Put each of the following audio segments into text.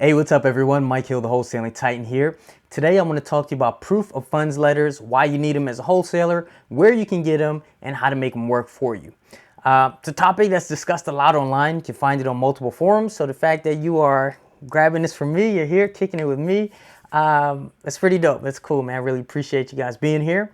Hey, what's up everyone? Mike Hill, the Wholesaling Titan here. Today I'm going to talk to you about proof of funds letters, why you need them as a wholesaler, where you can get them, and how to make them work for you. It's a topic that's discussed a lot online. You can find it on multiple forums. So the fact that you are grabbing this from me, you're here kicking it with me, that's pretty dope. That's cool, man. I really appreciate you guys being here.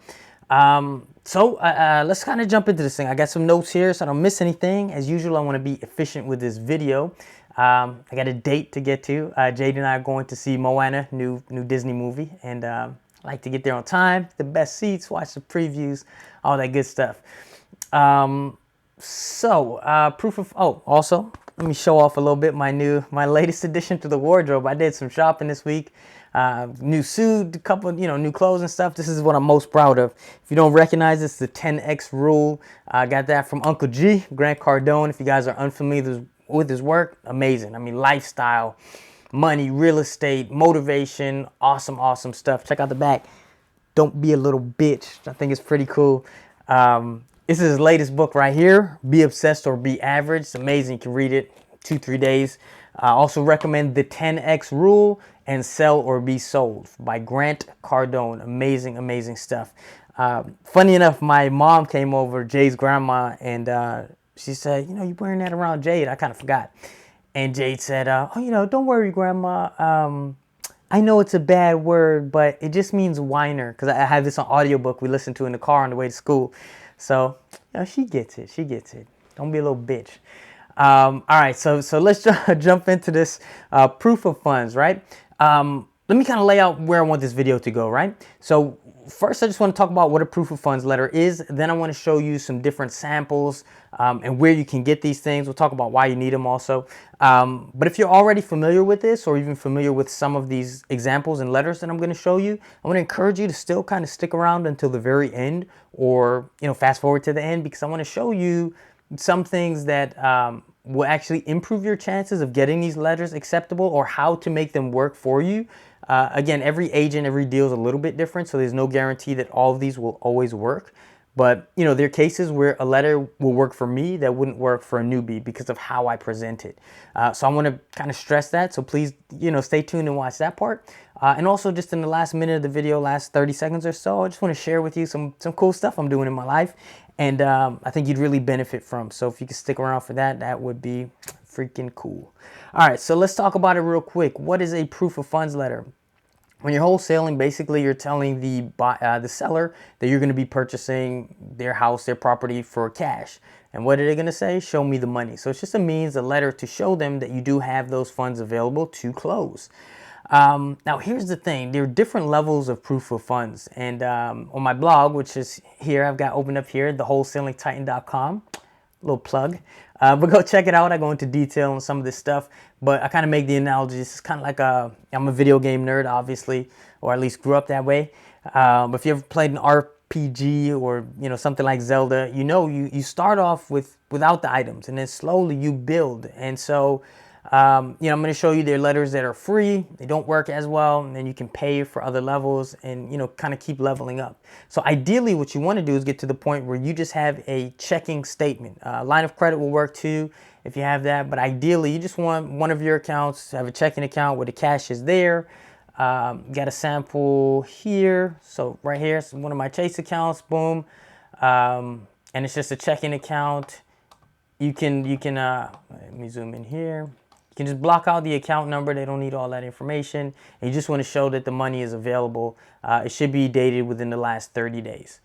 Let's kind of jump into this thing. I got some notes here so I don't miss anything. As usual, I want to be efficient with this video. I got a date to get to. Jade and I are going to see Moana, new Disney movie, and I like to get there on time, the best seats, watch the previews, all that good stuff. Also, let me show off a little bit my latest addition to the wardrobe. I did some shopping this week. New suit, a couple, new clothes and stuff. This is what I'm most proud of. If you don't recognize this, the 10X rule. I got that from Uncle G, Grant Cardone. If you guys are unfamiliar with his work, amazing. I mean, lifestyle, money, real estate, motivation, awesome stuff. Check out the back. Don't be a little bitch. I think it's pretty cool. This is his latest book right here, Be Obsessed or Be Average. It's amazing. You can read it 2-3 days. I also recommend The 10X Rule and Sell or Be Sold by Grant Cardone. Amazing stuff. Funny enough, my mom came over, Jay's grandma, and she said, you wearing that around Jade? I kind of forgot. And Jade said, don't worry, Grandma. I know it's a bad word, but it just means whiner. Because I have this on audiobook we listened to in the car on the way to school. So, she gets it. Don't be a little bitch. All right, so let's jump into this proof of funds, right? Let me kind of lay out where I want this video to go, right? So first, I just want to talk about what a proof of funds letter is. Then I want to show you some different samples and where you can get these things. We'll talk about why you need them also. But if you're already familiar with this or even familiar with some of these examples and letters that I'm going to show you, I want to encourage you to still kind of stick around until the very end or, fast forward to the end, because I want to show you some things that will actually improve your chances of getting these letters acceptable or how to make them work for you. Again, every agent, every deal is a little bit different, so there's no guarantee that all of these will always work. But, there are cases where a letter will work for me that wouldn't work for a newbie because of how I present it. So I want to kind of stress that. So please, stay tuned and watch that part. And also just in the last minute of the video, last 30 seconds or so, I just want to share with you some cool stuff I'm doing in my life. And I think you'd really benefit from. So if you could stick around for that, that would be freaking cool. All right, so let's talk about it real quick. What is a proof of funds letter? When you're wholesaling, basically you're telling the seller that you're going to be purchasing their house, their property for cash. And what are they going to say? Show me the money. So it's just a letter to show them that you do have those funds available to close. Now, here's the thing. There are different levels of proof of funds. And on my blog, which is here, I've got opened up here, thewholesalingtitan.com. Little plug. But go check it out. I go into detail on some of this stuff. But I kind of make the analogy. This is kind of like I'm a video game nerd, obviously, or at least grew up that way. But if you ever played an RPG or, something like Zelda, you start off without the items and then slowly you build. And so I'm going to show you their letters that are free. They don't work as well, and then you can pay for other levels and, kind of keep leveling up. So ideally, what you want to do is get to the point where you just have a checking statement. Line of credit will work too if you have that, but ideally, you just want one of your accounts to have a checking account where the cash is there. Got a sample here. So right here, it's one of my Chase accounts, boom. And it's just a checking account. You can let me zoom in here. You can just block out the account number. They don't need all that information. And you just want to show that the money is available. It should be dated within the last 30 days.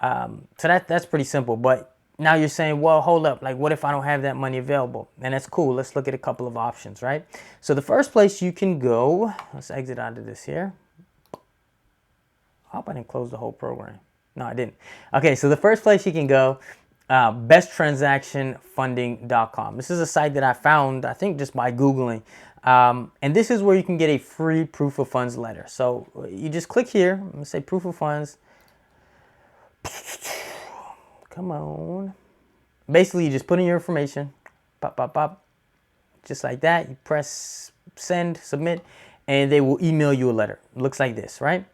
So that's pretty simple. But now you're saying, well, hold up. Like, what if I don't have that money available? And that's cool. Let's look at a couple of options, right? So the first place you can go, let's exit out of this here. I hope I didn't close the whole program. No, I didn't. Okay, so the first place you can go, besttransactionfunding.com. This is a site that I found, I think, just by Googling. And this is where you can get a free proof of funds letter. So you just click here. I'm going to say proof of funds. Come on. Basically, you just put in your information. Pop. Just like that. You press send, submit, and they will email you a letter. It looks like this, right?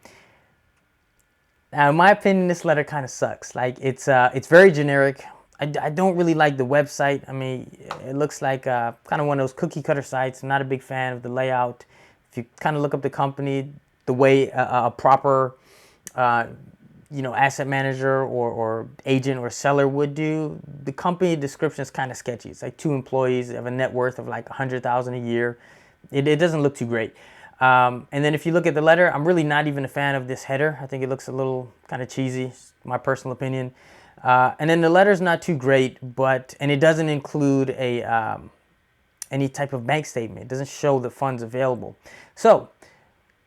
Now, in my opinion, this letter kind of sucks. Like, it's very generic. I don't really like the website. I mean, it looks like kind of one of those cookie cutter sites. I'm not a big fan of the layout. If you kind of look up the company, the way a proper asset manager or agent or seller would do, the company description is kind of sketchy. It's like 2 employees, they have a net worth of like 100,000 a year. It doesn't look too great. And then if you look at the letter, I'm really not even a fan of this header. I think it looks a little kind of cheesy, my personal opinion. And then the letter's not too great, and it doesn't include any type of bank statement. It doesn't show the funds available. So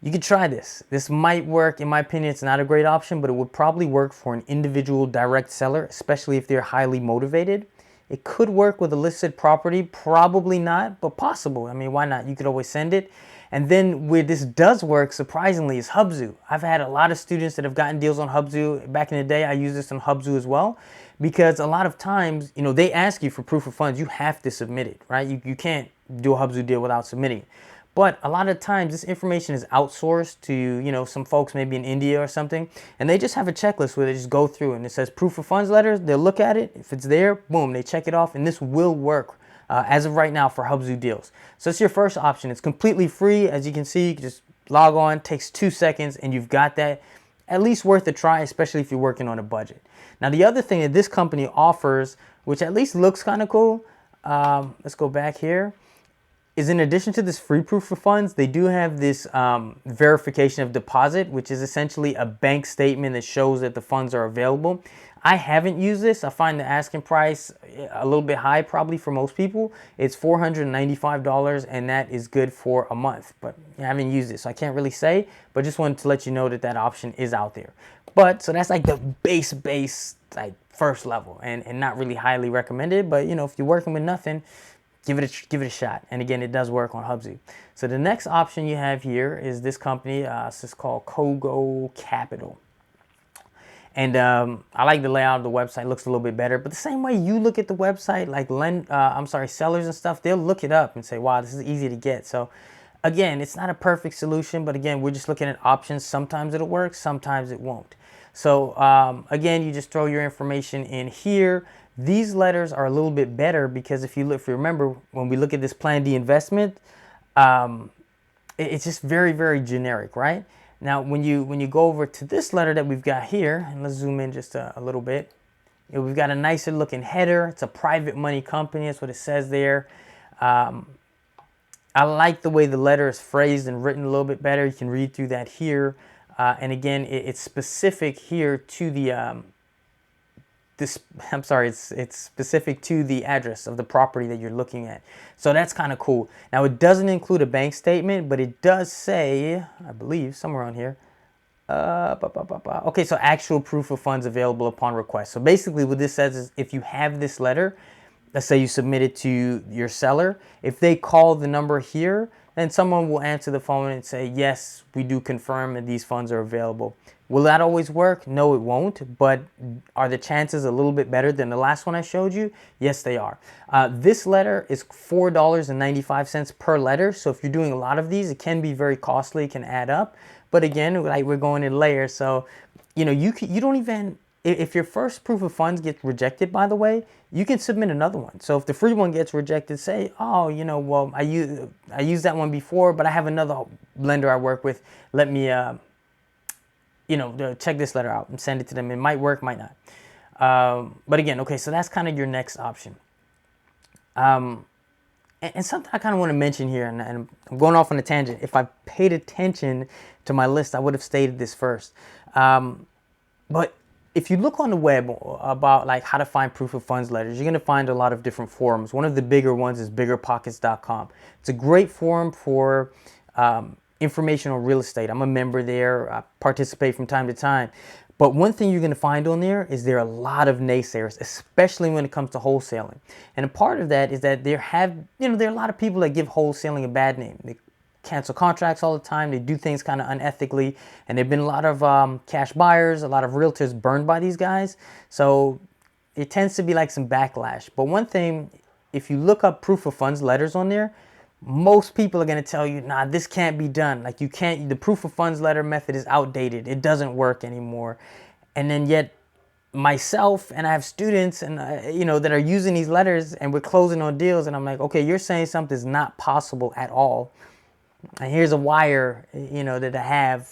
you could try this. This might work. In my opinion, it's not a great option, but it would probably work for an individual direct seller, especially if they're highly motivated. It could work with a listed property, probably not, but possible. I mean, why not? You could always send it. And then where this does work, surprisingly, is Hubzu. I've had a lot of students that have gotten deals on Hubzu. Back in the day, I used this on Hubzu as well, because a lot of times, they ask you for proof of funds. You have to submit it, right? You can't do a Hubzu deal without submitting it. But a lot of times this information is outsourced to, some folks maybe in India or something, and they just have a checklist where they just go through and it says proof of funds letters. They'll look at it. If it's there, boom, they check it off, and this will work as of right now for Hubzu deals. So it's your first option. It's completely free. As you can see, you can just log on, takes 2 seconds, and you've got that. At least worth a try, especially if you're working on a budget. Now, the other thing that this company offers, which at least looks kind of cool, let's go back here, is in addition to this free proof of funds, they do have this verification of deposit, which is essentially a bank statement that shows that the funds are available. I haven't used this. I find the asking price a little bit high probably for most people. It's $495, and that is good for a month. But I haven't used it, so I can't really say, but just wanted to let you know that that option is out there. But so that's like the base like first level, and not really highly recommended. But if you're working with nothing, give it a shot. And again, it does work on Hubzu. So the next option you have here is this company. This is called Kogo Capital. And I like the layout of the website. It looks a little bit better. But the same way you look at the website, like sellers and stuff, they'll look it up and say, wow, this is easy to get. So again, it's not a perfect solution, but again, we're just looking at options. Sometimes it'll work, sometimes it won't. So again, you just throw your information in here. These letters are a little bit better because if you remember, when we look at this Plan D investment, it's just very, very generic, right? Now, when you go over to this letter that we've got here, and let's zoom in just a little bit, we've got a nicer looking header. It's a private money company. That's what it says there. I like the way the letter is phrased and written a little bit better. You can read through that here. And again, it's specific here to the it's specific to the address of the property that you're looking at. So that's kind of cool. Now, it doesn't include a bank statement, but it does say, I believe, somewhere on here, okay, so actual proof of funds available upon request. So basically what this says is if you have this letter, let's say you submit it to your seller, if they call the number here, then someone will answer the phone and say, yes, we do confirm that these funds are available. Will that always work? No, it won't. But are the chances a little bit better than the last one I showed you? Yes, they are. This letter is $4.95 per letter. So if you're doing a lot of these, it can be very costly. It can add up. But again, like we're going in layers. So, you don't even, if your first proof of funds gets rejected, by the way, you can submit another one. So if the free one gets rejected, say, oh, well, I used that one before, but I have another lender I work with. Let me, check this letter out and send it to them. It might work, might not. But again, okay, so that's kind of your next option. And something I kind of want to mention here, and I'm going off on a tangent. If I paid attention to my list, I would have stated this first. But if you look on the web about like how to find proof of funds letters, you're going to find a lot of different forums. One of the bigger ones is biggerpockets.com. It's a great forum for information on real estate. I'm a member there. I participate from time to time. But one thing you're going to find on there is there are a lot of naysayers, especially when it comes to wholesaling. And a part of that is that there are a lot of people that give wholesaling a bad name. They cancel contracts all the time. They do things kind of unethically. And there have been a lot of cash buyers, a lot of realtors burned by these guys. So it tends to be like some backlash. But one thing, if you look up proof of funds letters on there, most people are going to tell you, nah, this can't be done. Like the proof of funds letter method is outdated. It doesn't work anymore. And then yet myself and I have students and that are using these letters, and we're closing on deals, and I'm like, okay, you're saying something's not possible at all, and here's a wire that I have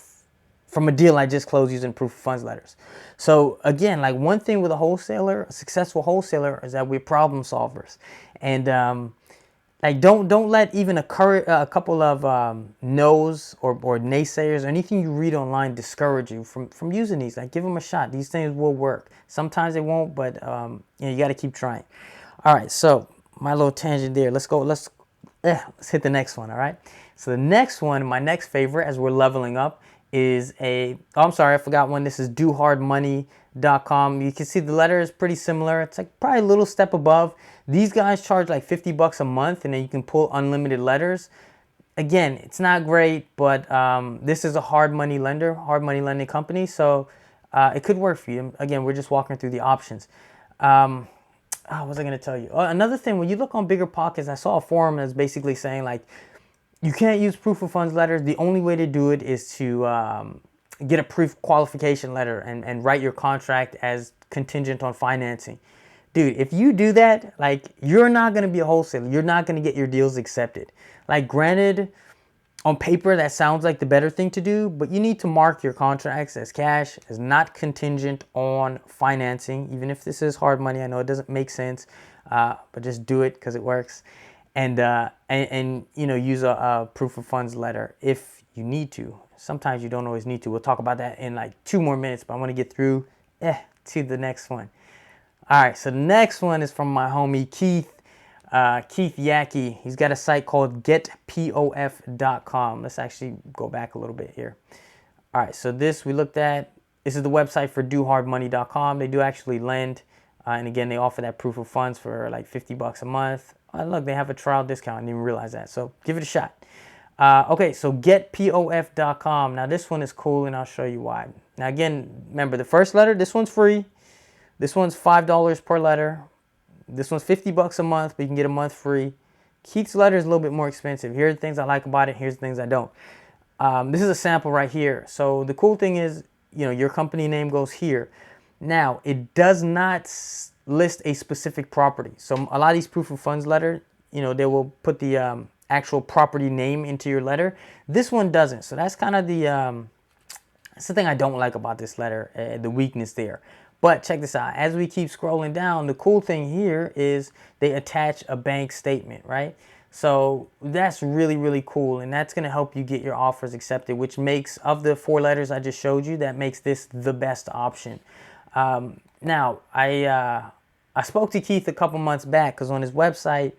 from a deal I just closed using proof of funds letters. So again, like, one thing with a successful wholesaler, is that we're problem solvers, and like, don't let even a couple of no's or naysayers or anything you read online discourage you from using these. Like, give them a shot. These things will work. Sometimes they won't, but you got to keep trying. All right, so my little tangent there. Let's go. Let's hit the next one. All right. So the next one, my next favorite, as we're leveling up, is I'm sorry, I forgot one. This is dohardmoney.com. You can see the letter is pretty similar. It's like probably a little step above. These guys charge like $50 a month, and then you can pull unlimited letters. Again, it's not great, but this is a hard money lending company, so it could work for you. Again, we're just walking through the options. What was I going to tell you? Another thing, when you look on Bigger Pockets, I saw a forum that's basically saying, like, you can't use proof of funds letters. The only way to do it is to get a pre-qualification letter and write your contract as contingent on financing. Dude, if you do that, like, you're not going to be a wholesaler. You're not going to get your deals accepted. Like, granted, on paper, that sounds like the better thing to do, but you need to mark your contracts as cash, as not contingent on financing. Even if this is hard money, I know it doesn't make sense, but just do it because it works. And use a proof of funds letter if you need to. Sometimes you don't always need to. We'll talk about that in like 2 more minutes, but I want to get through to the next one. All right, so the next one is from my homie Keith Yackey. He's got a site called getpof.com. Let's actually go back a little bit here. All right, so this we looked at. This is the website for dohardmoney.com. They do actually lend, and again, they offer that proof of funds for like $50 a month. Look, they have a trial discount. I didn't even realize that, so give it a shot. Okay, so getpof.com. Now, this one is cool, and I'll show you why. Now, again, remember, the first letter, this one's free. This one's $5 per letter. This one's $50 a month, but you can get a month free. Keith's letter is a little bit more expensive. Here are the things I like about it. Here's the things I don't. This is a sample right here. So the cool thing is, your company name goes here. Now, it does not list a specific property. So a lot of these proof of funds letter, they will put the actual property name into your letter. This one doesn't. So that's kind of that's the thing I don't like about this letter, the weakness there. But check this out. As we keep scrolling down, the cool thing here is they attach a bank statement, right? So that's really, really cool. And that's going to help you get your offers accepted, which makes, of the 4 letters I just showed you, that makes this the best option. Now, I spoke to Keith a couple months back because on his website,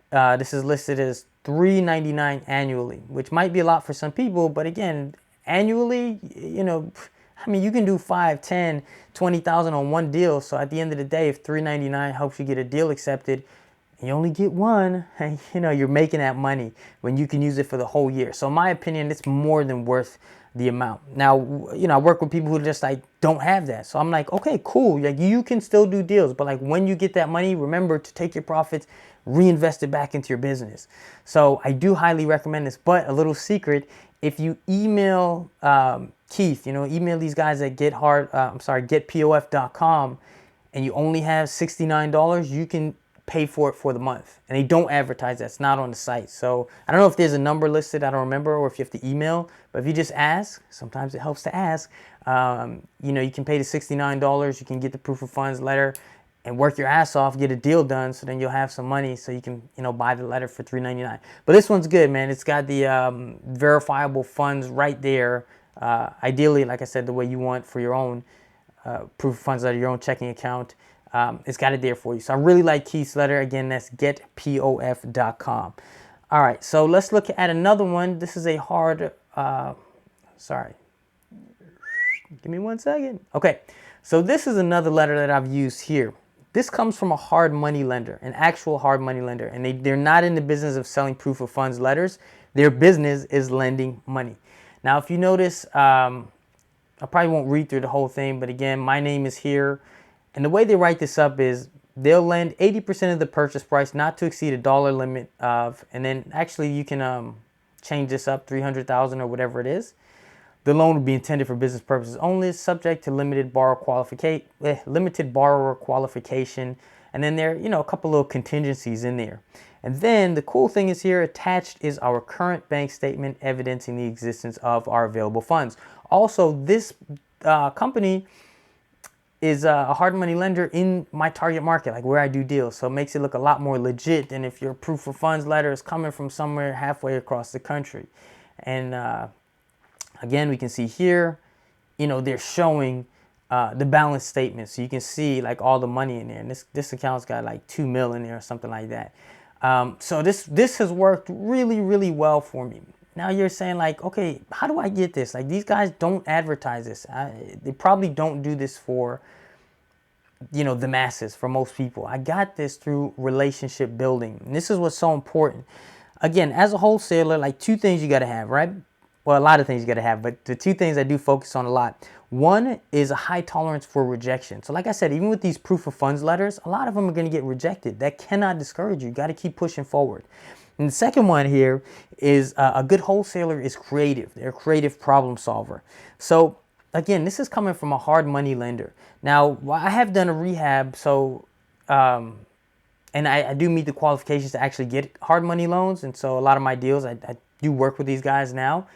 this is listed as $3.99 annually, which might be a lot for some people. But again, annually, you can do 5, 10, 20,000 on one deal. So at the end of the day, if $3.99 helps you get a deal accepted, and you only get one, you're making that money when you can use it for the whole year. So in my opinion, it's more than worth the amount. Now, I work with people who just like don't have that. So I'm like, okay, cool. Like, you can still do deals, but like, when you get that money, remember to take your profits, reinvest it back into your business. So I do highly recommend this. But a little secret, if you email Keith, email these guys at getpof.com, and you only have $69, you can pay for it for the month. And they don't advertise that. It's not on the site. So I don't know if there's a number listed, I don't remember, or if you have to email, but if you just ask, sometimes it helps to ask, you can pay the $69, you can get the proof of funds letter and work your ass off, get a deal done, so then you'll have some money so you can, buy the letter for $3.99. But this one's good, man. It's got the verifiable funds right there. Ideally, like I said, the way you want for your own proof of funds letter, your own checking account. It's got it there for you. So I really like Keith's letter. Again, that's getpof.com. All right, so let's look at another one. This is a hard, sorry. Give me 1 second. Okay, so this is another letter that I've used here. This comes from a hard money lender, an actual hard money lender, and they're not in the business of selling proof of funds letters. Their business is lending money. Now, if you notice, I probably won't read through the whole thing, but again, my name is here. And the way they write this up is they'll lend 80% of the purchase price not to exceed a dollar limit of, and then actually you can change this up, 300,000 or whatever it is. The loan would be intended for business purposes only, subject to limited borrower qualification, and then there, a couple little contingencies in there. And then the cool thing is here, attached is our current bank statement evidencing the existence of our available funds. Also, this company is a hard money lender in my target market, like where I do deals. So it makes it look a lot more legit than if your proof of funds letter is coming from somewhere halfway across the country. And again, we can see here, they're showing the balance statement. So you can see like all the money in there. And this account's got like 2 mil in there or something like that. So this has worked really, really well for me. Now you're saying like, okay, how do I get this? Like these guys don't advertise this. They probably don't do this for, the masses, for most people. I got this through relationship building. And this is what's so important. Again, as a wholesaler, like 2 things you got to have, right? Well, a lot of things you got to have, but the 2 things I do focus on a lot. One is a high tolerance for rejection. So like I said, even with these proof of funds letters, a lot of them are going to get rejected. That cannot discourage you. You got to keep pushing forward. And the second one here is a good wholesaler is creative. They're a creative problem solver. So again, this is coming from a hard money lender. Now, I have done a rehab, so and I do meet the qualifications to actually get hard money loans. And so a lot of my deals, I do work with these guys now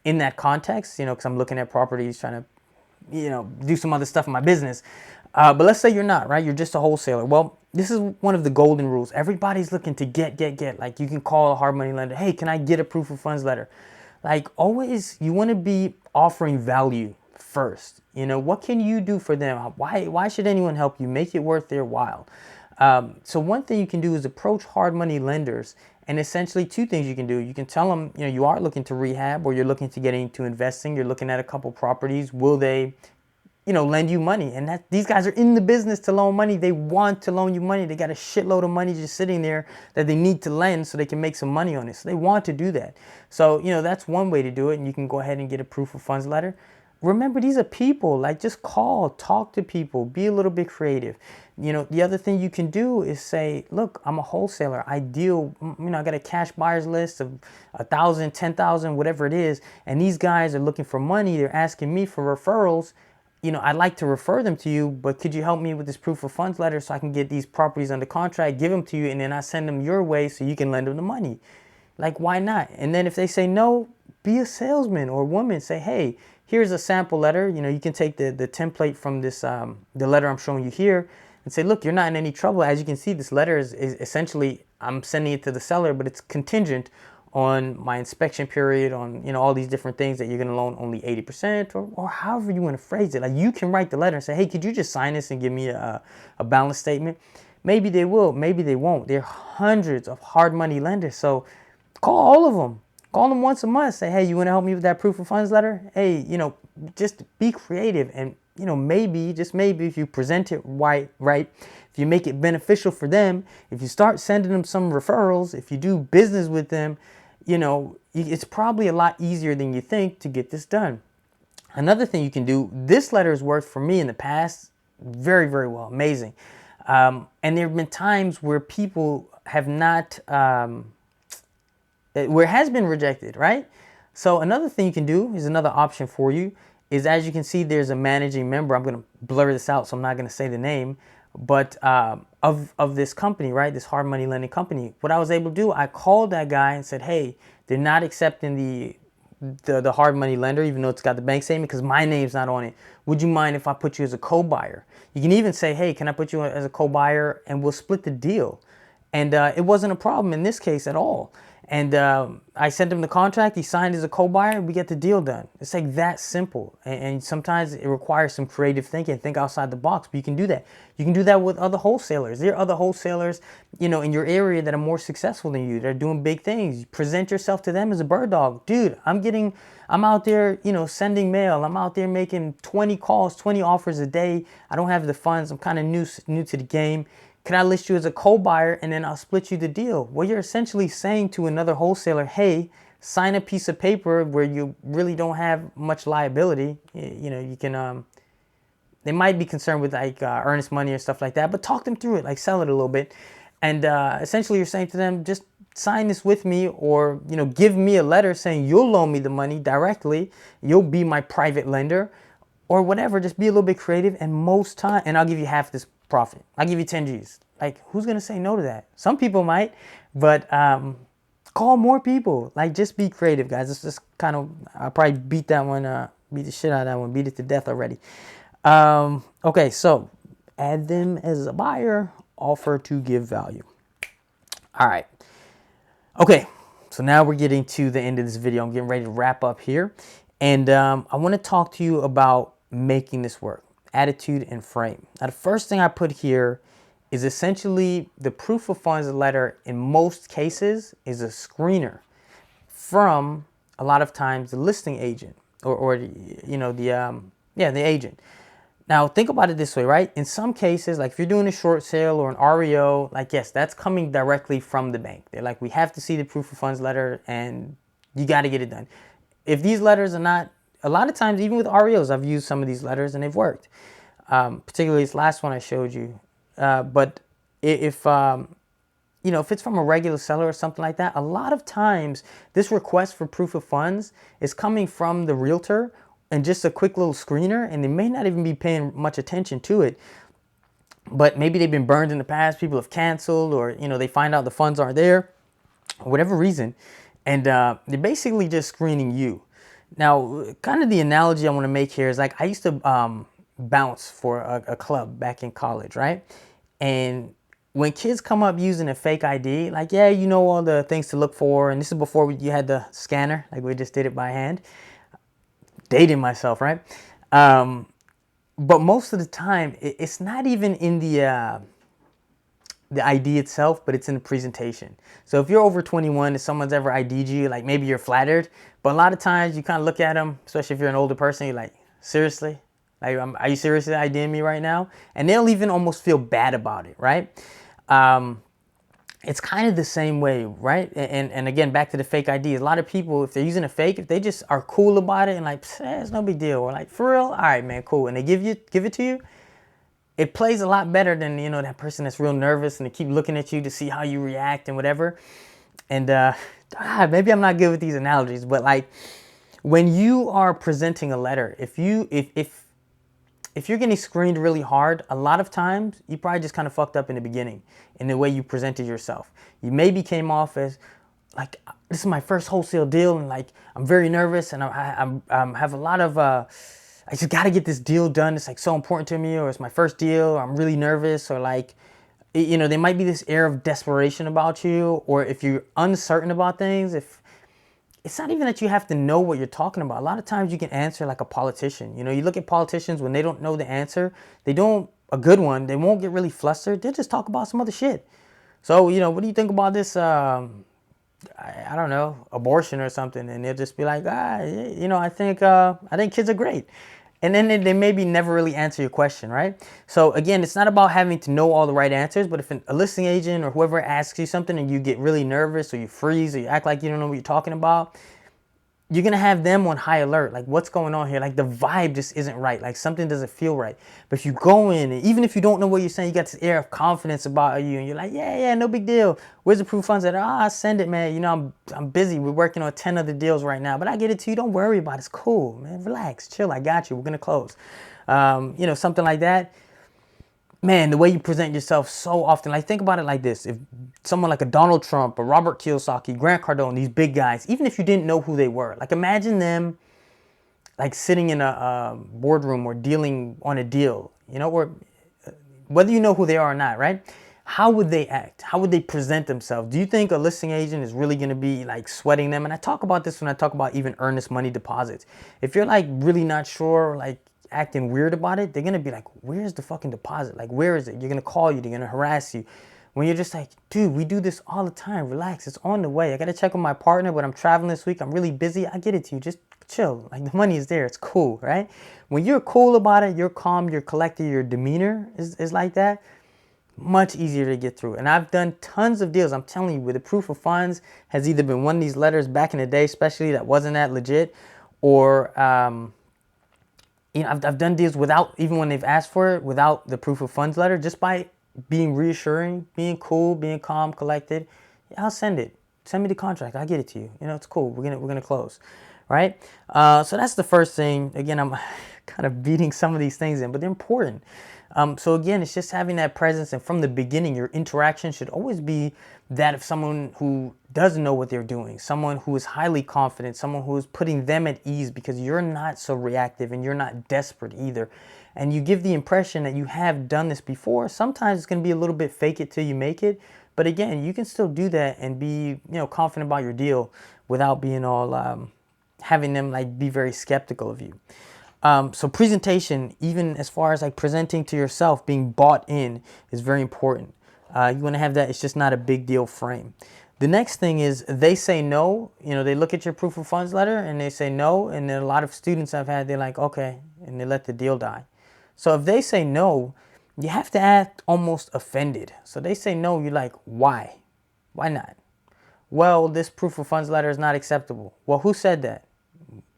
in that context, because I'm looking at properties, trying to, do some other stuff in my business. But let's say you're not, right? You're just a wholesaler. Well, this is one of the golden rules. Everybody's looking to get. Like you can call a hard money lender. Hey, can I get a proof of funds letter? Like always, you want to be offering value first. What can you do for them? Why should anyone help you? Make it worth their while. So one thing you can do is approach hard money lenders, and essentially 2 things you can do. You can tell them, you are looking to rehab, or you're looking to get into investing. You're looking at a couple properties. Will they, lend you money? And these guys are in the business to loan money. They want to loan you money. They got a shitload of money just sitting there that they need to lend so they can make some money on it. So they want to do that. So, that's one way to do it. And you can go ahead and get a proof of funds letter. Remember, these are people. Like, just call, talk to people, be a little bit creative. The other thing you can do is say, look, I'm a wholesaler. I deal, I got a cash buyers list of 1,000, 10,000, whatever it is. And these guys are looking for money. They're asking me for referrals. I'd like to refer them to you, but could you help me with this proof of funds letter so I can get these properties under contract, give them to you, and then I send them your way so you can lend them the money? Like, why not? And then if they say no, be a salesman or woman. Say, hey, here's a sample letter. You can take the template from this, the letter I'm showing you here, and say, look, you're not in any trouble. As you can see, this letter is essentially, I'm sending it to the seller, but it's contingent on my inspection period, on all these different things that you're going to loan only 80% or however you want to phrase it. Like, you can write the letter and say, hey, could you just sign this and give me a balance statement? Maybe they will, maybe they won't. There are hundreds of hard money lenders, so call all of them. Call them once a month. Say, hey, you want to help me with that proof of funds letter? Hey, just be creative. And, maybe, just maybe, if you present it right, if you make it beneficial for them, if you start sending them some referrals, if you do business with them, it's probably a lot easier than you think to get this done. Another thing you can do, this letter has worked for me in the past very, very well. Amazing. And there have been times where people have not, where it has been rejected, right? So another thing you can do is another option for you is, as you can see, there's a managing member. I'm going to blur this out, so I'm not going to say the name, but of this company, right? This hard money lending company. What I was able to do, I called that guy and said, hey, they're not accepting the hard money lender, even though it's got the bank statement, because my name's not on it. Would you mind if I put you as a co-buyer? You can even say, hey, can I put you as a co-buyer, and we'll split the deal. And it wasn't a problem in this case at all. And I sent him the contract. He signed as a co-buyer. We get the deal done. It's like that simple. And sometimes it requires some creative thinking. Think outside the box. But you can do that. You can do that with other wholesalers. There are other wholesalers, in your area that are more successful than you. They're doing big things. You present yourself to them as a bird dog. Dude, I'm out there, sending mail. I'm out there making 20 calls, 20 offers a day. I don't have the funds. I'm kind of new to the game. Can I list you as a co-buyer, and then I'll split you the deal? Well, you're essentially saying to another wholesaler, hey, sign a piece of paper where you really don't have much liability. You can, they might be concerned with like earnest money or stuff like that, but talk them through it, like sell it a little bit. And essentially you're saying to them, just sign this with me, or, you know, give me a letter saying you'll loan me the money directly, you'll be my private lender, or whatever. Just be a little bit creative, and most time, and I'll give you half this profit. I'll give you 10 G's. Like, who's gonna say no to that? Some people might, but call more people. Like, just be creative, guys. It's just kind of, I'll probably beat that one, beat the shit out of that one, beat it to death already. Okay, so add them as a buyer, offer to give value. All right. Okay, so now we're getting to the end of this video. I'm getting ready to wrap up here. And I want to talk to you about making this work, attitude and frame. Now, the first thing I put here is essentially the proof of funds letter in most cases is a screener from, a lot of times, the listing agent or you know, the agent. Now, think about it this way, right? In some cases, like if you're doing a short sale or an REO, like, yes, that's coming directly from the bank. They're like, we have to see the proof of funds letter and you got to get it done. If these letters are not, a lot of times, even with REOs, I've used some of these letters and they've worked. Particularly this last one I showed you. But if, you know, if it's from a regular seller or something like that, a lot of times this request for proof of funds is coming from the realtor and just a quick little screener, and they may not even be paying much attention to it. But maybe they've been burned in the past, people have canceled, or, you know, they find out the funds aren't there, or whatever reason, and they're basically just screening you. Now, kind of the analogy I want to make here is, like, I used to bounce for a club back in college, right? And when kids come up using a fake ID, like, yeah, you know all the things to look for, and this is before you had the scanner, like we just did it by hand. Dating myself, right? But most of the time, it's not even in the ID itself, but it's in the presentation. So if you're over 21 and someone's ever ID'd you, like, maybe you're flattered, but a lot of times you kind of look at them, especially if you're an older person, you're like, seriously? Like, are you seriously IDing me right now? And they'll even almost feel bad about it, right? It's kind of the same way, right? And again, back to the fake ID. A lot of people, if they're using a fake, if they just are cool about it and like, it's no big deal, or like, for real, all right, man, cool, and they give it to you, it plays a lot better than, you know, that person that's real nervous and they keep looking at you to see how you react and whatever. And maybe I'm not good with these analogies, but like, when you are presenting a letter, if you're getting screened really hard, a lot of times you probably just kind of fucked up in the beginning in the way you presented yourself. You maybe came off as like, this is my first wholesale deal, and like, I'm very nervous, and I have a lot of, I just got to get this deal done. It's like so important to me, or it's my first deal, or I'm really nervous, or like, you know, there might be this air of desperation about you, or if you're uncertain about things, if it's not even that you have to know what you're talking about. A lot of times you can answer like a politician. You know, you look at politicians when they don't know the answer, they don't, a good one, they won't get really flustered. They'll just talk about some other shit. So, you know, what do you think about this, I don't know, abortion or something? And they'll just be like, you know, I think kids are great. And then they maybe never really answer your question, right? So again, it's not about having to know all the right answers, but if a listing agent or whoever asks you something and you get really nervous, or you freeze, or you act like you don't know what you're talking about, you're going to have them on high alert. Like, what's going on here? Like, the vibe just isn't right. Like, something doesn't feel right. But if you go in, and even if you don't know what you're saying, you got this air of confidence about you, and you're like, yeah, no big deal. Where's the proof of funds? Send it, man. You know, I'm busy. We're working on 10 other deals right now, but I get it to you. Don't worry about it. It's cool, man. Relax, chill. I got you. We're going to close. You know, something like that. Man, the way you present yourself so often, like, think about it like this. If someone like a Donald Trump, or Robert Kiyosaki, Grant Cardone, these big guys, even if you didn't know who they were, like, imagine them like sitting in a boardroom or dealing on a deal, you know, or whether you know who they are or not, right? How would they act? How would they present themselves? Do you think a listing agent is really going to be like sweating them? And I talk about this when I talk about even earnest money deposits. If you're like really not sure, like acting weird about it, they're going to be like, where's the fucking deposit? Like, where is it? You're going to call you. They're going to harass you. When you're just like, dude, we do this all the time. Relax. It's on the way. I got to check with my partner, but I'm traveling this week. I'm really busy. I get it to you. Just chill. Like, the money is there. It's cool, right? When you're cool about it, you're calm, you're collected, your demeanor is like that, much easier to get through. And I've done tons of deals. I'm telling you, with the proof of funds has either been one of these letters back in the day, especially that wasn't that legit, or, you know, I've done deals without, even when they've asked for it, without the proof of funds letter, just by being reassuring, being cool, being calm, collected. Yeah, I'll send it. send me the contract. I'll get it to you. You know, it's cool. We're gonna close, right? So that's the first thing. Again, I'm kind of beating some of these things in, but they're important. So again, it's just having that presence, and from the beginning, your interaction should always be that of someone who doesn't know what they're doing, someone who is highly confident, someone who is putting them at ease, because you're not so reactive and you're not desperate either. And you give the impression that you have done this before. Sometimes it's going to be a little bit fake it till you make it. But again, you can still do that and be, confident about your deal without being all, having them like be very skeptical of you. So presentation, even as far as like presenting to yourself, being bought in, is very important. You want to have that. It's just not a big deal frame. The next thing is they say no. They look at your proof of funds letter and they say no. And then a lot of students I've had, they're like, okay, and they let the deal die. So if they say no, you have to act almost offended. So they say no, you're like, why? Why not? Well, this proof of funds letter is not acceptable. Well, who said that?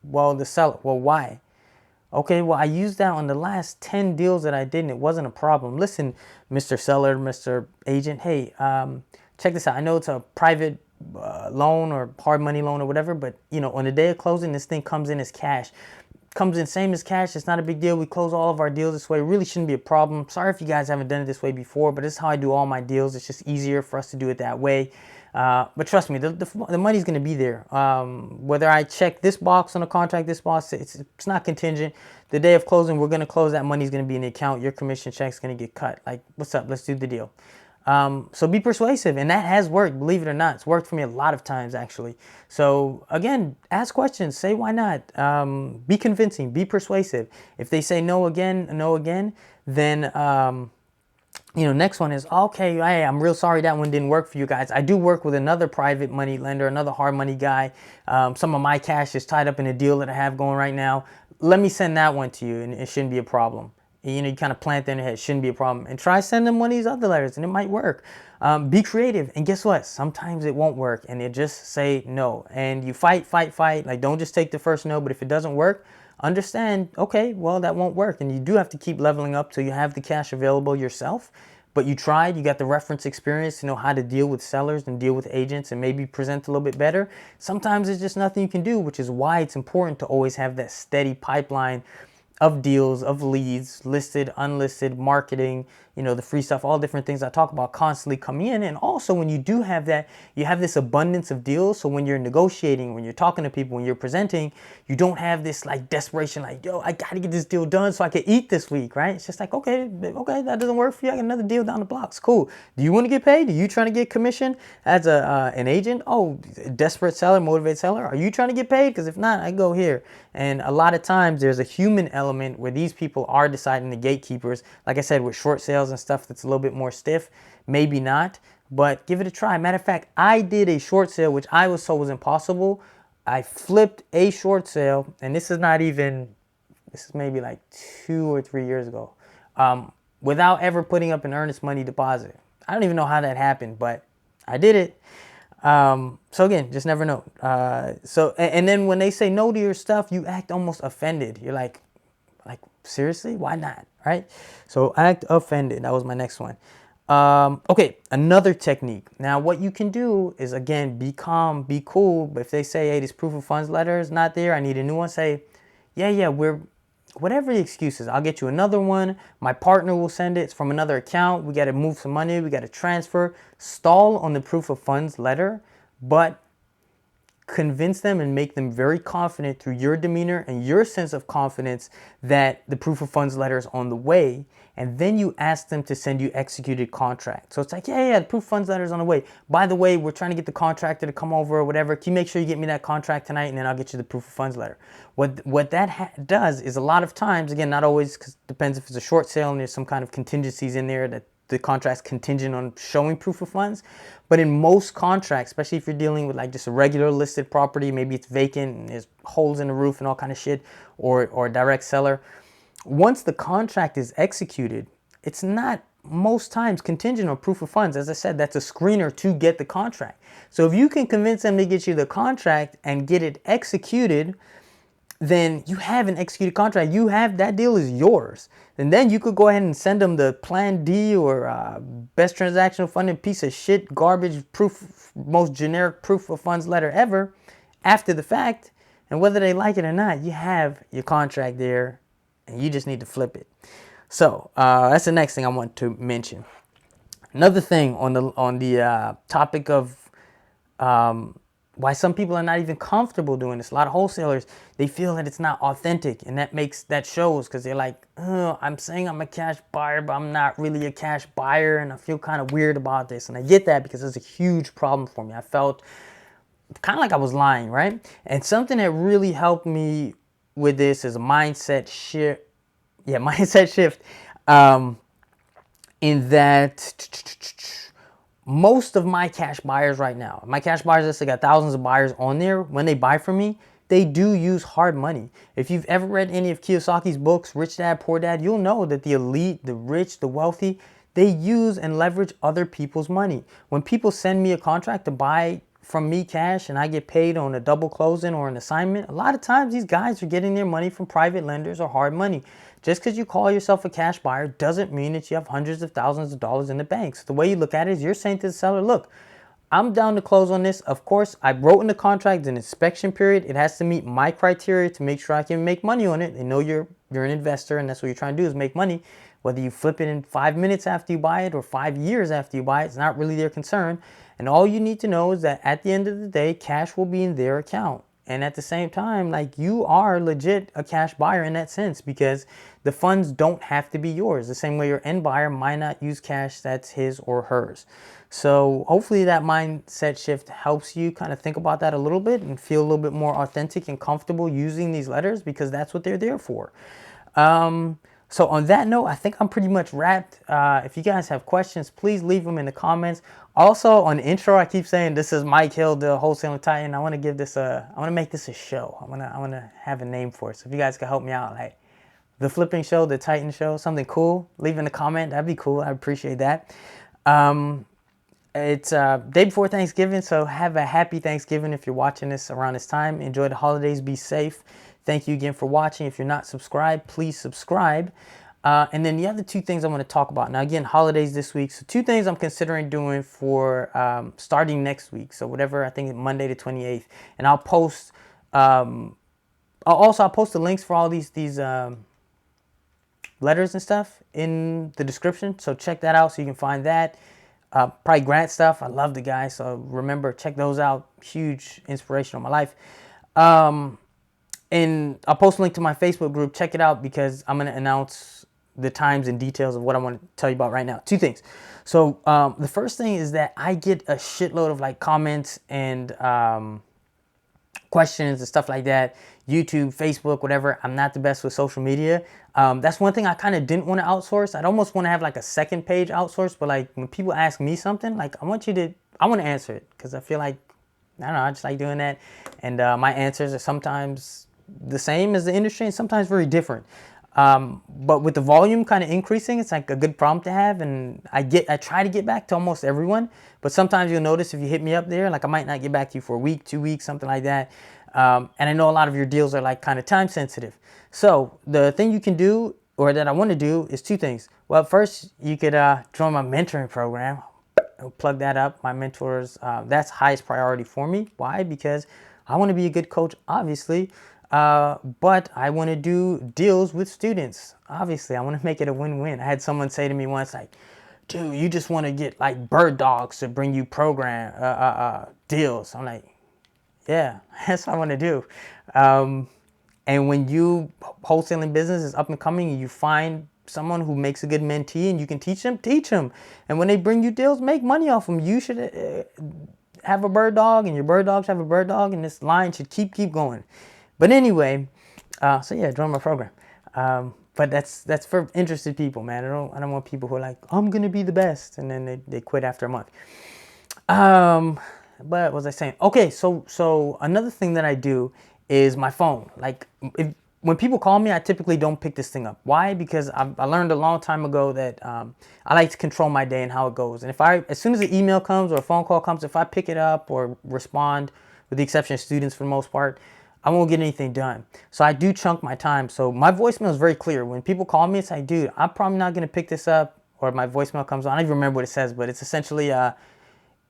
Well, the seller. Well, why? Okay, well, I used that on the last 10 deals that I did, and it wasn't a problem. Listen, Mr. Seller, Mr. Agent, hey, check this out. I know it's a private loan or hard money loan or whatever, but, on the day of closing, this thing comes in as cash. Comes in same as cash. It's not a big deal. We close all of our deals this way. It really shouldn't be a problem. Sorry if you guys haven't done it this way before, but this is how I do all my deals. It's just easier for us to do it that way. But trust me, the money's going to be there. Whether I check this box on a contract, this box, it's not contingent. The day of closing, we're going to close. That money's going to be in the account. Your commission check's going to get cut. Like, what's up? Let's do the deal. So be persuasive, and that has worked, believe it or not. It's worked for me a lot of times, actually. So again, ask questions, say why not, be convincing, be persuasive. If they say no again, then, next one is, okay, hey, I'm real sorry that one didn't work for you guys. I do work with another private money lender, another hard money guy. Some of my cash is tied up in a deal that I have going right now. Let me send that one to you, and it shouldn't be a problem. You kind of plant that in your head, shouldn't be a problem. And try send them one of these other letters, and it might work. Be creative, and guess what? Sometimes it won't work, and they just say no. And you fight. Like, don't just take the first no, but if it doesn't work, understand, okay, well, that won't work. And you do have to keep leveling up till you have the cash available yourself. But you tried, you got the reference experience to know how to deal with sellers and deal with agents and maybe present a little bit better. Sometimes there's just nothing you can do, which is why it's important to always have that steady pipeline of deals, of leads, listed, unlisted, marketing, the free stuff, all different things I talk about constantly coming in. And also when you do have that, you have this abundance of deals. So when you're negotiating, when you're talking to people, when you're presenting, you don't have this like desperation, like, yo, I got to get this deal done so I can eat this week, right? It's just like, okay, that doesn't work for you. I got another deal down the block. It's cool. Do you want to get paid? Are you trying to get commission as an agent? Oh, desperate seller, motivated seller. Are you trying to get paid? Because if not, I go here. And a lot of times there's a human element where these people are deciding, the gatekeepers, like I said, with short sales and stuff that's a little bit more stiff, maybe not, but give it a try. Matter of fact, I did a short sale, which I was told was impossible. I flipped a short sale, and this is maybe like 2 or 3 years ago, without ever putting up an earnest money deposit. I don't even know how that happened, but I did it. So again, just never know. And then when they say no to your stuff, you act almost offended. You're like, seriously? Why not? Right? So act offended. That was my next one. Okay, another technique. Now, what you can do is, again, be calm, be cool. But if they say, hey, this proof of funds letter is not there, I need a new one, say, yeah, whatever the excuse is, I'll get you another one. My partner will send it. It's from another account. We got to move some money. We got to transfer. Stall on the proof of funds letter, but convince them and make them very confident through your demeanor and your sense of confidence that the proof of funds letter is on the way. And then you ask them to send you executed contract. So it's like, yeah, the proof of funds letter is on the way. By the way, we're trying to get the contractor to come over or whatever. Can you make sure you get me that contract tonight, and then I'll get you the proof of funds letter. What that does is, a lot of times, again, not always, because it depends if it's a short sale and there's some kind of contingencies in there that the contract's contingent on showing proof of funds. But in most contracts, especially if you're dealing with like just a regular listed property, maybe it's vacant and there's holes in the roof and all kind of shit, or a direct seller, once the contract is executed, it's not most times contingent on proof of funds. As I said, that's a screener to get the contract. So if you can convince them to get you the contract and get it executed, then you have an executed contract. You have, that deal is yours. And then you could go ahead and send them the Plan D or best transactional funding piece of shit, garbage proof most generic proof of funds letter ever after the fact. And whether they like it or not, you have your contract there and you just need to flip it. So that's the next thing I want to mention. Another thing on the topic of why some people are not even comfortable doing this. A lot of wholesalers, they feel that it's not authentic, and that shows because they're like, oh, I'm saying I'm a cash buyer, but I'm not really a cash buyer, and I feel kind of weird about this. And I get that because it's a huge problem for me. I felt kind of like I was lying, right? And something that really helped me with this is a mindset shift. Yeah, mindset shift. In that most of my cash buyers right now, my cash buyers list, I got thousands of buyers on there. When they buy from me, they do use hard money. If you've ever read any of Kiyosaki's books, Rich Dad, Poor Dad, you'll know that the elite, the rich, the wealthy, they use and leverage other people's money. When people send me a contract to buy from me cash and I get paid on a double closing or an assignment, a lot of times these guys are getting their money from private lenders or hard money. Just because you call yourself a cash buyer doesn't mean that you have hundreds of thousands of dollars in the bank. So the way you look at it is you're saying to the seller, look, I'm down to close on this. Of course, I wrote in the contract an inspection period. It has to meet my criteria to make sure I can make money on it. They know you're an investor and that's what you're trying to do is make money. Whether you flip it in 5 minutes after you buy it or 5 years after you buy it, it's not really their concern. And all you need to know is that at the end of the day, cash will be in their account. And at the same time, like, you are legit a cash buyer in that sense because the funds don't have to be yours. The same way your end buyer might not use cash that's his or hers. So hopefully that mindset shift helps you kind of think about that a little bit and feel a little bit more authentic and comfortable using these letters because that's what they're there for. So on that note, I think I'm pretty much wrapped. If you guys have questions, please leave them in the comments. Also, on the intro, I keep saying this is Mike Hill, the Wholesaling Titan. I want to make this a show. I want to have a name for it. So if you guys can help me out, like the Flipping Show, the Titan Show, something cool, leave in a comment. That'd be cool. I appreciate that. It's day before Thanksgiving, so have a happy Thanksgiving if you're watching this around this time. Enjoy the holidays. Be safe. Thank you again for watching. If you're not subscribed, please subscribe. And then the other two things I want to talk about. Now, again, holidays this week. So 2 things I'm considering doing for starting next week. So whatever, I think Monday the 28th. And I'll post, I'll post the links for all these letters and stuff in the description. So check that out so you can find that. Probably grant stuff. I love the guy. So remember, check those out. Huge inspiration on my life. And I'll post a link to my Facebook group. Check it out because I'm going to announce the times and details of what I want to tell you about right now. 2 things. So the first thing is that I get a shitload of like comments and questions and stuff like that. YouTube, Facebook, whatever. I'm not the best with social media. That's one thing I kind of didn't want to outsource. I'd almost want to have like a second page outsource. But like when people ask me something, like I want to answer it because I feel like, I don't know, I just like doing that. And my answers are sometimes the same as the industry and sometimes very different. But with the volume kind of increasing, it's like a good problem to have. And I try to get back to almost everyone, but sometimes you'll notice if you hit me up there, like I might not get back to you for a week, 2 weeks, something like that. And I know a lot of your deals are like kind of time sensitive. So the thing you can do, or that I want to do, is 2 things. Well, first you could join my mentoring program. I'll plug that up. My mentors, that's highest priority for me. Why? Because I want to be a good coach, obviously. But I want to do deals with students. Obviously, I want to make it a win-win. I had someone say to me once, like, dude, you just want to get like bird dogs to bring you deals. I'm like, yeah, that's what I want to do. And when you wholesaling business is up and coming and you find someone who makes a good mentee and you can teach them. And when they bring you deals, make money off them. You should have a bird dog and your bird dogs have a bird dog and this line should keep going. But anyway, so yeah, join my program. But that's for interested people, man. I don't want people who are like, I'm gonna be the best, and then they quit after a month. But what was I saying? Okay, so another thing that I do is my phone. Like when people call me, I typically don't pick this thing up. Why? Because I learned a long time ago that I like to control my day and how it goes. And as soon as an email comes or a phone call comes, if I pick it up or respond, with the exception of students for the most part, I won't get anything done. So I do chunk my time. So my voicemail is very clear. When people call me, it's like, dude, I'm probably not going to pick this up. Or my voicemail comes on. I don't even remember what it says, but it's essentially,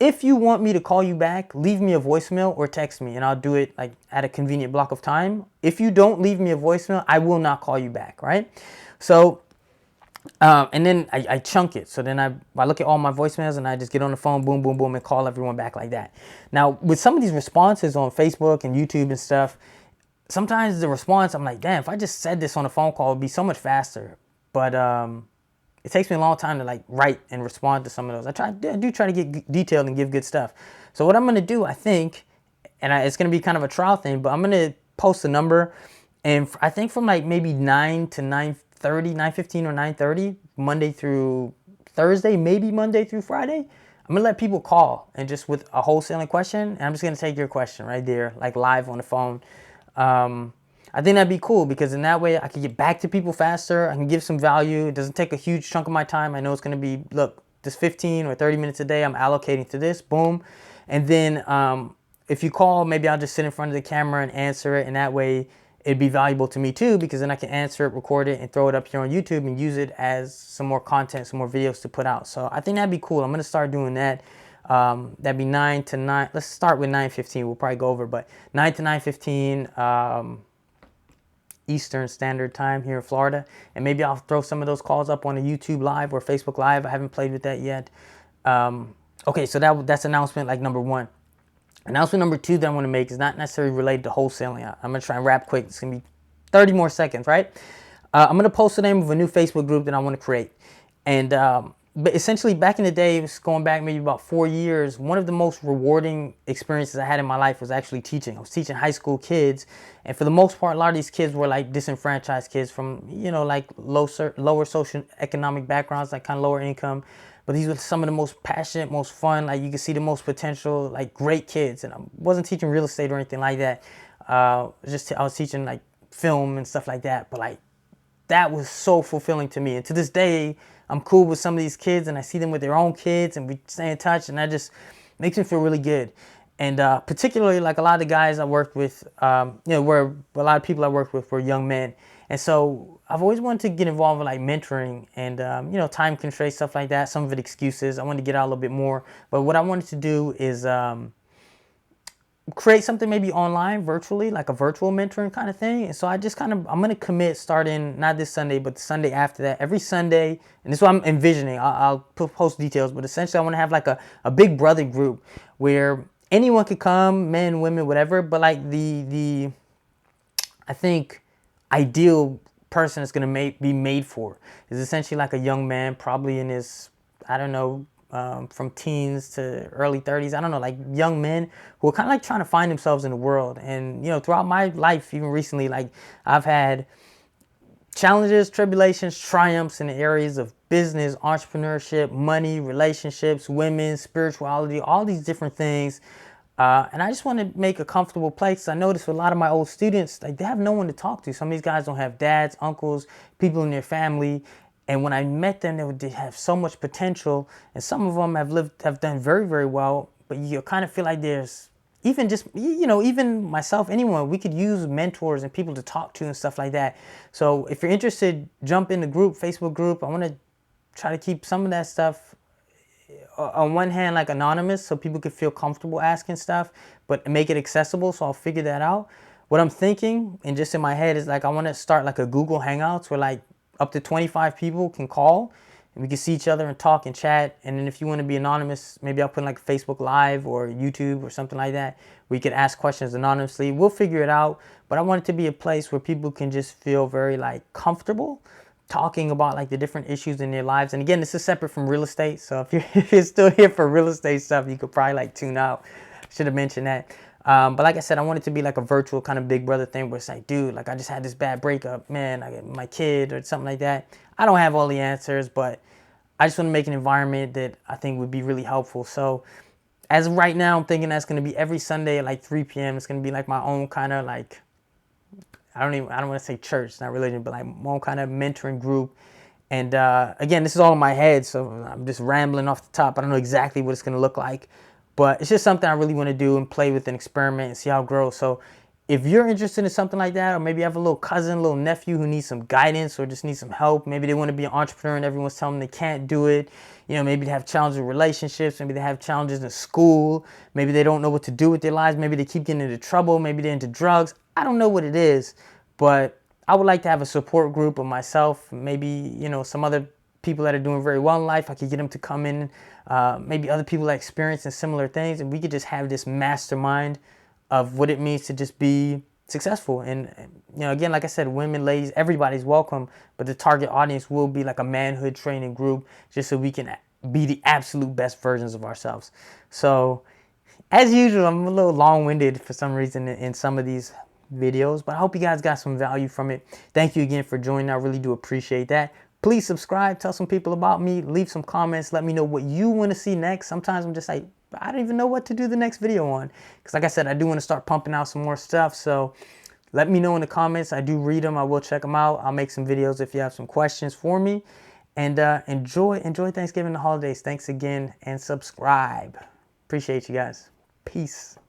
If you want me to call you back, leave me a voicemail or text me, and I'll do it like at a convenient block of time. If you don't leave me a voicemail, I will not call you back, right? So, and then I chunk it. So then I look at all my voicemails and I just get on the phone, boom, boom, boom, and call everyone back like that. Now, with some of these responses on Facebook and YouTube and stuff, sometimes the response, I'm like, damn, if I just said this on a phone call, it'd be so much faster. But it takes me a long time to like write and respond to some of those. I do try to get detailed and give good stuff. So what I'm gonna do, I think, and it's gonna be kind of a trial thing, but I'm gonna post a number, and I think from like maybe 9 to 9:30, 9:15 or 9:30, Monday through Thursday, maybe Monday through Friday, I'm gonna let people call and just with a wholesaling question, and I'm just gonna take your question right there, like live on the phone. I think that'd be cool because in that way I can get back to people faster. I can give some value. It doesn't take a huge chunk of my time. I know it's going to be, look, this 15 or 30 minutes a day I'm allocating to this, boom. And then if you call, maybe I'll just sit in front of the camera and answer it. And that way it'd be valuable to me too, because then I can answer it, record it, and throw it up here on YouTube and use it as some more content, some more videos to put out. So I think that'd be cool. I'm going to start doing that. That'd be 9 to 9. Let's start with 9:15. We'll probably go over, but 9 to 9:15 Eastern Standard Time here in Florida. And maybe I'll throw some of those calls up on a YouTube Live or Facebook Live. I haven't played with that yet. Okay, so that's announcement like number one. Announcement number two that I want to make is not necessarily related to wholesaling. I'm going to try and wrap quick. It's going to be 30 more seconds, right? I'm going to post the name of a new Facebook group that I want to create. And but essentially back in the day, it was going back maybe about 4 years, one of the most rewarding experiences I had in my life was actually teaching. I was teaching high school kids, and for the most part, a lot of these kids were like disenfranchised kids from, you know, like lower socioeconomic backgrounds, like kind of lower income. But these were some of the most passionate, most fun, like you could see the most potential, like great kids. And I wasn't teaching real estate or anything like that. I was teaching like film and stuff like that. But like that was so fulfilling to me. And to this day, I'm cool with some of these kids, and I see them with their own kids, and we stay in touch, and that just makes me feel really good. And particularly, like a lot of the guys I worked with, where a lot of people I worked with were young men. And so I've always wanted to get involved with like mentoring and, time constraints, stuff like that. Some of it excuses. I wanted to get out a little bit more. But what I wanted to do is create something maybe online, virtually, like a virtual mentoring kind of thing. And so I'm going to commit starting not this Sunday, but the Sunday after that. Every Sunday, and this is what I'm envisioning. I'll post details, but essentially I want to have like a big brother group where anyone could come, men, women, whatever. But like the I think, ideal person it's going to be made for is essentially like a young man, probably in his, I don't know, from teens to early 30s. I don't know, like young men who are kind of like trying to find themselves in the world. And, throughout my life, even recently, like I've had challenges, tribulations, triumphs in the areas of business, entrepreneurship, money, relationships, women, spirituality, all these different things. And I just want to make a comfortable place. I noticed with a lot of my old students, like they have no one to talk to. Some of these guys don't have dads, uncles, people in their family. And when I met them, they have so much potential. And some of them have done very, very well. But you kind of feel like there's even just, even myself, anyone, we could use mentors and people to talk to and stuff like that. So if you're interested, jump in the group, Facebook group. I want to try to keep some of that stuff on one hand, like anonymous, so people could feel comfortable asking stuff, but make it accessible. So I'll figure that out. What I'm thinking, and just in my head, is like I want to start like a Google Hangouts where like up to 25 people can call, and we can see each other and talk and chat. And then if you want to be anonymous, maybe I'll put like Facebook Live or YouTube or something like that. We could ask questions anonymously. We'll figure it out. But I want it to be a place where people can just feel very like comfortable talking about like the different issues in their lives. And again, this is separate from real estate. So if you're still here for real estate stuff, you could probably like tune out. Should have mentioned that. But like I said, I want it to be like a virtual kind of big brother thing where it's like, dude, like I just had this bad breakup, man, I got my kid or something like that. I don't have all the answers, but I just want to make an environment that I think would be really helpful. So as of right now, I'm thinking that's going to be every Sunday at like 3 p.m. It's going to be like my own kind of like, I don't want to say church, not religion, but like my own kind of mentoring group. And again, this is all in my head, so I'm just rambling off the top. I don't know exactly what it's going to look like, but it's just something I really want to do and play with and experiment and see how it grows. So if you're interested in something like that, or maybe you have a little cousin, little nephew who needs some guidance or just needs some help, maybe they want to be an entrepreneur and everyone's telling them they can't do it, you know, maybe they have challenges with relationships, maybe they have challenges in school, maybe they don't know what to do with their lives, maybe they keep getting into trouble, maybe they're into drugs. I don't know what it is, but I would like to have a support group of myself, maybe, you know, some other people that are doing very well in life. I could get them to come in, maybe other people that are experiencing similar things, and we could just have this mastermind of what it means to just be successful. And you know, again, like I said, women, ladies, everybody's welcome, but the target audience will be like a manhood training group, just so we can be the absolute best versions of ourselves. So as usual, I'm a little long-winded for some reason in some of these videos, but I hope you guys got some value from it. Thank you again for joining. I really do appreciate that. Please subscribe, tell some people about me, leave some comments, let me know what you want to see next. Sometimes I'm just like, I don't even know what to do the next video on, because like I said, I do want to start pumping out some more stuff. So let me know in the comments. I do read them. I will check them out. I'll make some videos if you have some questions for me. And enjoy Thanksgiving, the holidays. Thanks again, and subscribe. Appreciate you guys. Peace.